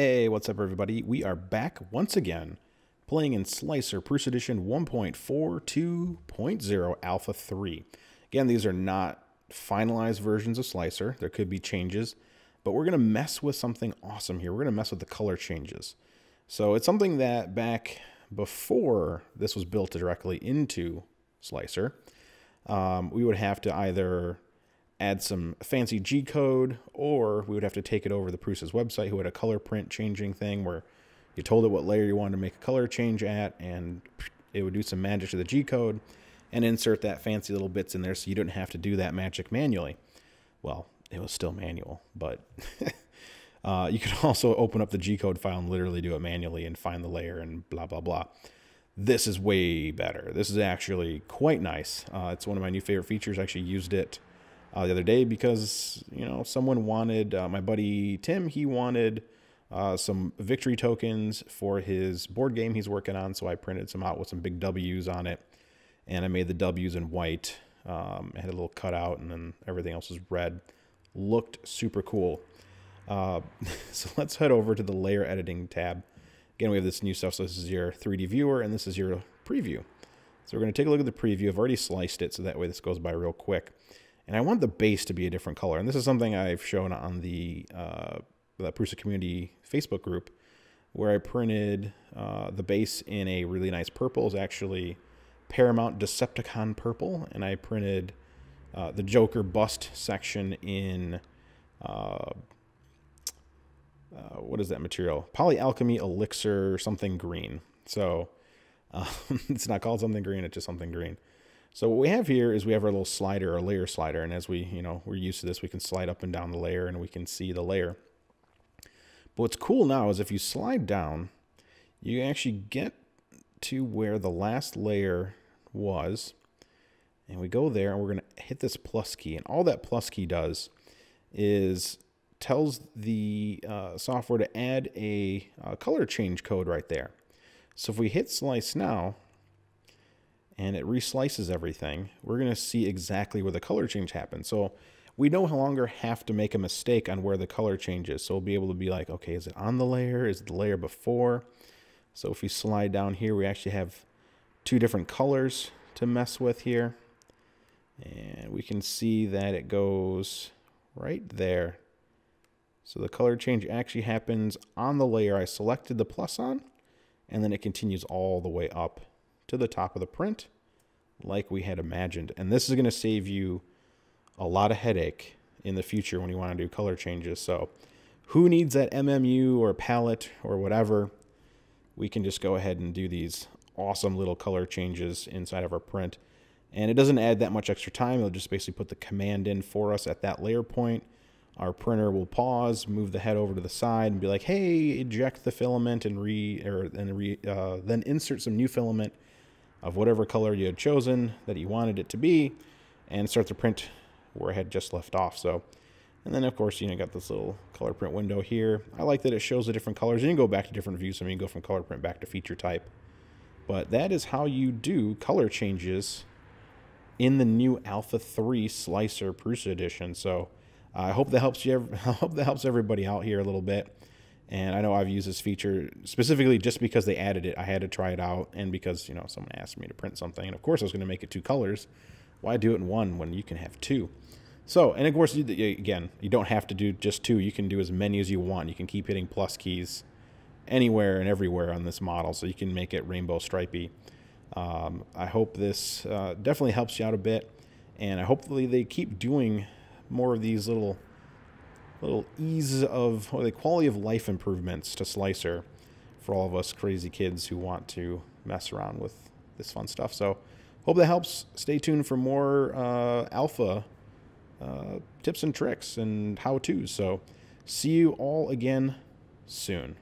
Hey, what's up everybody? We are back once again playing in Slic3r Prusa Edition 1.42.0 Alpha 3. Again, these are not finalized versions of Slic3r. There could be changes, but we're going to mess with something awesome here. We're going to mess with the color changes. So it's something that back before this was built directly into Slic3r, we would have to either add some fancy G-code, or we would have to take it over the Prusa's website, who had a color print changing thing where you told it what layer you wanted to make a color change at, and it would do some magic to the G-code and insert that fancy little bits in there so you didn't have to do that magic manually. Well, it was still manual, but you could also open up the G-code file and literally do it manually and find the layer and blah, blah, blah. This is way better. This is actually quite nice. It's one of my new favorite features. I actually used it the other day because, you know, someone wanted, my buddy Tim, he wanted some victory tokens for his board game he's working on, so I printed some out with some big W's on it, and I made the W's in white. I had a little cutout, and then everything else was red. Looked super cool. So let's head over to the layer editing tab. Again, we have this new stuff, so this is your 3D viewer, and this is your preview. So we're going to take a look at the preview. I've already sliced it, so that way this goes by real quick. And I want the base to be a different color. And this is something I've shown on the Prusa community Facebook group, where I printed the base in a really nice purple. It's actually Paramount Decepticon purple. And I printed the Joker bust section in, what is that material? Polyalchemy Elixir something green. So it's not called something green, it's just something green. So what we have here is we have our little slider, our layer slider, and as we, we're used to this, we can slide up and down the layer and we can see the layer. But what's cool now is if you slide down, you actually get to where the last layer was, and we go there and we're going to hit this plus key, and all that plus key does is tells the software to add a color change code right there. So if we hit slice now, and it reslices everything, we're going to see exactly where the color change happens. So we no longer have to make a mistake on where the color changes. So we'll be able to be like, okay, is it on the layer? Is it the layer before? So if we slide down here, we actually have two different colors to mess with here. And we can see that it goes right there. So the color change actually happens on the layer I selected the plus on, and then it continues all the way up to the top of the print like we had imagined. And this is going to save you a lot of headache in the future when you want to do color changes. So who needs that MMU or palette or whatever? We can just go ahead and do these awesome little color changes inside of our print. And it doesn't add that much extra time. It'll just basically put the command in for us at that layer point. Our printer will pause, move the head over to the side, and be like, "Hey, eject the filament and then insert some new filament of whatever color you had chosen that you wanted it to be, and start the print where it had just left off." So, and then of course, you got this little color print window here. I like that it shows the different colors. You can go back to different views. So you can go from color print back to feature type. But that is how you do color changes in the new Alpha 3 Slic3r Prusa Edition. So I hope that helps you. I hope that helps everybody out here a little bit. And I know I've used this feature specifically just because they added it. I had to try it out, and because someone asked me to print something, and of course I was going to make it two colors. Why do it in one when you can have two? So, and of course, again, you don't have to do just two. You can do as many as you want. You can keep hitting plus keys anywhere and everywhere on this model, so you can make it rainbow stripey. I hope this definitely helps you out a bit, and hopefully they keep doing more of these little ease of, or the quality of life improvements to Slic3r for all of us crazy kids who want to mess around with this fun stuff. So hope that helps. Stay tuned for more alpha tips and tricks and how-tos. So see you all again soon.